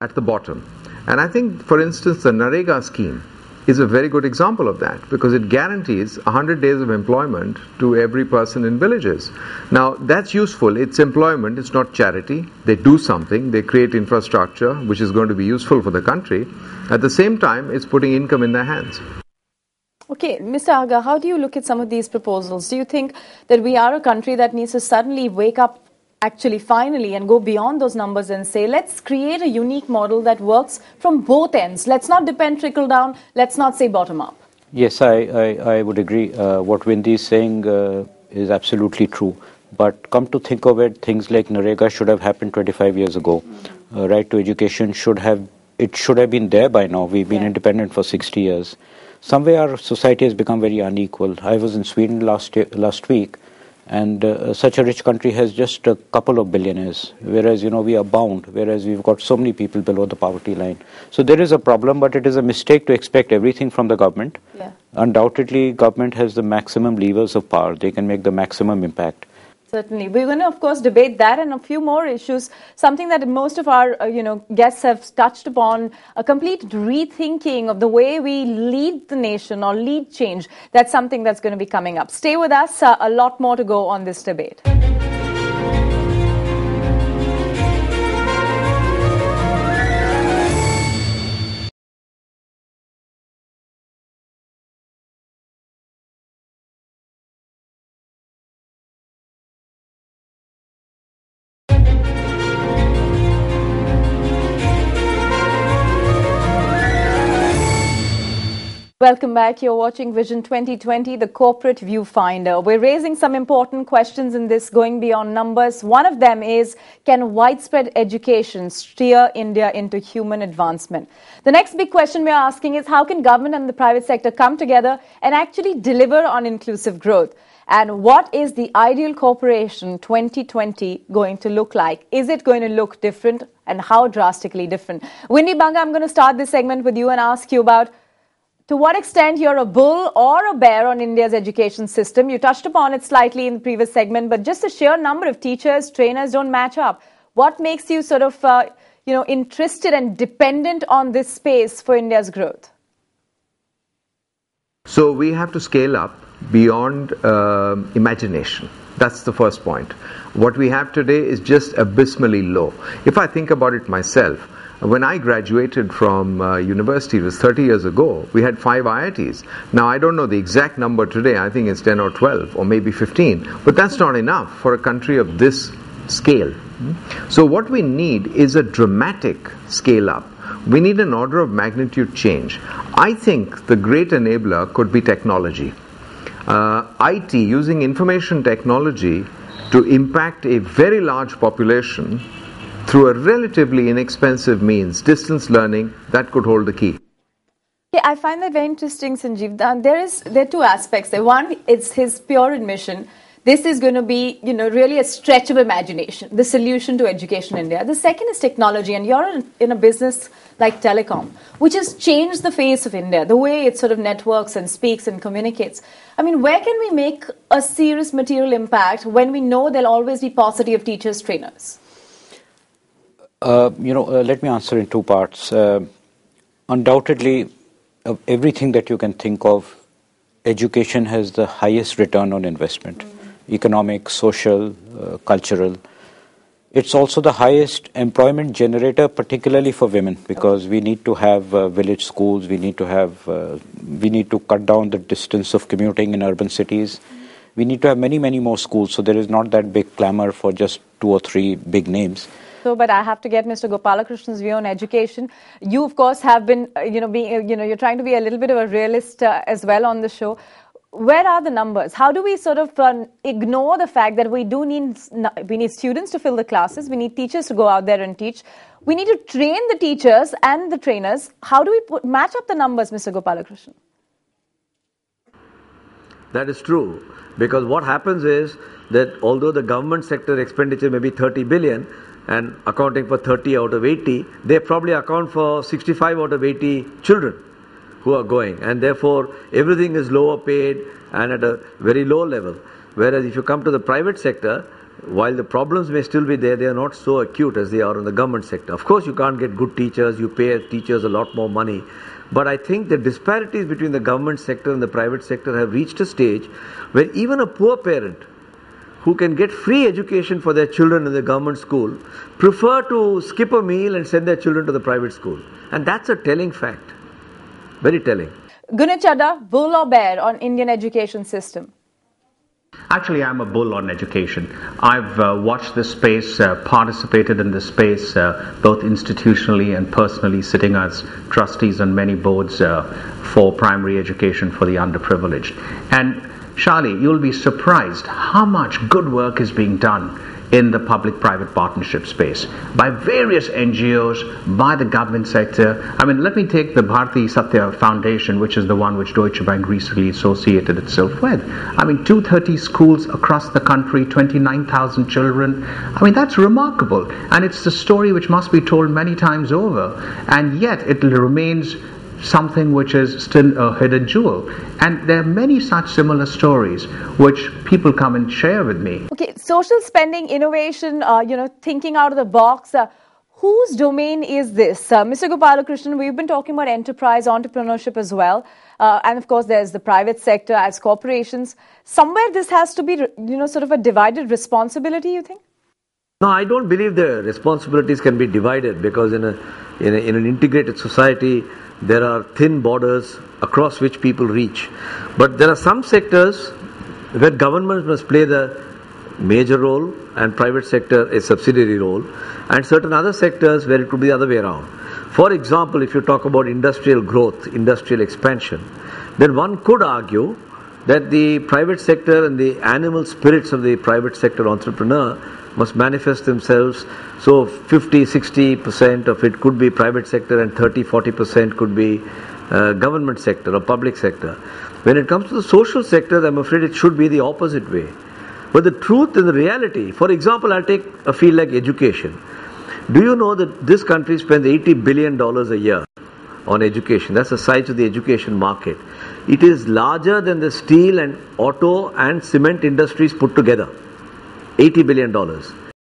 at the bottom. And I think, for instance, the Narega scheme is a very good example of that, because it guarantees 100 days of employment to every person in villages. Now, that's useful. It's employment, it's not charity. They do something, they create infrastructure which is going to be useful for the country. At the same time, it's putting income in their hands. Okay, Mr. Aga, how do you look at some of these proposals? Do you think that we are a country that needs to suddenly wake up actually finally and go beyond those numbers and say, let's create a unique model that works from both ends? Let's not depend trickle down. Let's not say bottom up. Yes, I would agree. What Vindi is saying is absolutely true. But come to think of it, things like Narega should have happened 25 years ago. Right to education should have been there by now. We've been independent for 60 years. Somewhere our society has become very unequal. I was in Sweden last week, and such a rich country has just a couple of billionaires, whereas, we are bound, whereas we've got so many people below the poverty line. So there is a problem, but it is a mistake to expect everything from the government. Yeah. Undoubtedly, government has the maximum levers of power. They can make the maximum impact. Certainly. We're going to, of course, debate that and a few more issues, something that most of our guests have touched upon, a complete rethinking of the way we lead the nation or lead change. That's something that's going to be coming up. Stay with us. A lot more to go on this debate. Welcome back. You're watching Vision 2020, the corporate viewfinder. We're raising some important questions in this, going beyond numbers. One of them is, can widespread education steer India into human advancement? The next big question we're asking is, how can government and the private sector come together and actually deliver on inclusive growth? And what is the ideal corporation 2020 going to look like? Is it going to look different, and how drastically different? Vindi, Banga, I'm going to start this segment with you and ask you about, to what extent you're a bull or a bear on India's education system. You touched upon it slightly in the previous segment, but just the sheer number of teachers, trainers don't match up. What makes you sort of, interested and dependent on this space for India's growth? So we have to scale up beyond imagination. That's the first point. What we have today is just abysmally low. If I think about it myself, when I graduated from university, it was 30 years ago, we had 5 IITs. Now, I don't know the exact number today, I think it's 10 or 12 or maybe 15, but that's not enough for a country of this scale. So what we need is a dramatic scale up. We need an order of magnitude change. I think the great enabler could be technology. IT, using information technology to impact a very large population through a relatively inexpensive means, distance learning, that could hold the key. Yeah, I find that very interesting, Sanjeev. There are two aspects there. One, it's his pure admission. This is going to be, really a stretch of imagination, the solution to education in India. The second is technology, and you're in a business like telecom, which has changed the face of India, the way it sort of networks and speaks and communicates. I mean, where can we make a serious material impact when we know there'll always be paucity of teachers, trainers? Let me answer in 2 parts. Undoubtedly, of everything that you can think of, education has the highest return on investment, economic, social, cultural. It's also the highest employment generator, particularly for women, because we need to have village schools, we need to cut down the distance of commuting in urban cities. We need to have many, many more schools, so there is not that big clamor for just 2 or 3 big names. But I have to get Mr. Gopalakrishnan's view on education. You, of course, have been, you're trying to be a little bit of a realist as well on the show. Where are the numbers? How do we sort of ignore the fact that we need students to fill the classes, we need teachers to go out there and teach, we need to train the teachers and the trainers. How do we match up the numbers, Mr. Gopalakrishnan? That is true, because what happens is that although the government sector expenditure may be 30 billion, and accounting for 30 out of 80, they probably account for 65 out of 80 children who are going, and therefore everything is lower paid and at a very low level. Whereas if you come to the private sector, while the problems may still be there, they are not so acute as they are in the government sector. Of course, you can't get good teachers, you pay teachers a lot more money. But I think the disparities between the government sector and the private sector have reached a stage where even a poor parent who can get free education for their children in the government school prefer to skip a meal and send their children to the private school. And that's a telling fact. Very telling. Gunit, Chadha, bull or bear on Indian education system? Actually, I'm a bull on education. I've watched this space, participated in this space, both institutionally and personally, sitting as trustees on many boards for primary education for the underprivileged. And Shaili, you'll be surprised how much good work is being done in the public-private partnership space by various NGOs, by the government sector. I mean, let me take the Bharati Satya Foundation, which is the one which Deutsche Bank recently associated itself with. I mean, 230 schools across the country, 29,000 children. I mean, that's remarkable. And it's the story which must be told many times over. And yet, it remains something which is still a hidden jewel. And there are many such similar stories which people come and share with me. Okay, social spending, innovation, thinking out of the box. Whose domain is this? Mr. Gopalakrishnan, we've been talking about enterprise, entrepreneurship as well. And of course, there's the private sector as corporations. Somewhere this has to be, sort of a divided responsibility, you think? No, I don't believe the responsibilities can be divided, because in an integrated society, there are thin borders across which people reach. But there are some sectors where governments must play the major role and private sector a subsidiary role, and certain other sectors where it could be the other way around. For example, if you talk about industrial growth, industrial expansion, then one could argue that the private sector and the animal spirits of the private sector entrepreneur must manifest themselves. So 50-60% of it could be private sector and 30-40% could be government sector or public sector. When it comes to the social sector, I'm afraid it should be the opposite way. But the truth and the reality, for example, I'll take a field like education. Do you know that this country spends $80 billion a year on education? That's the size of the education market. It is larger than the steel and auto and cement industries put together. $80 billion.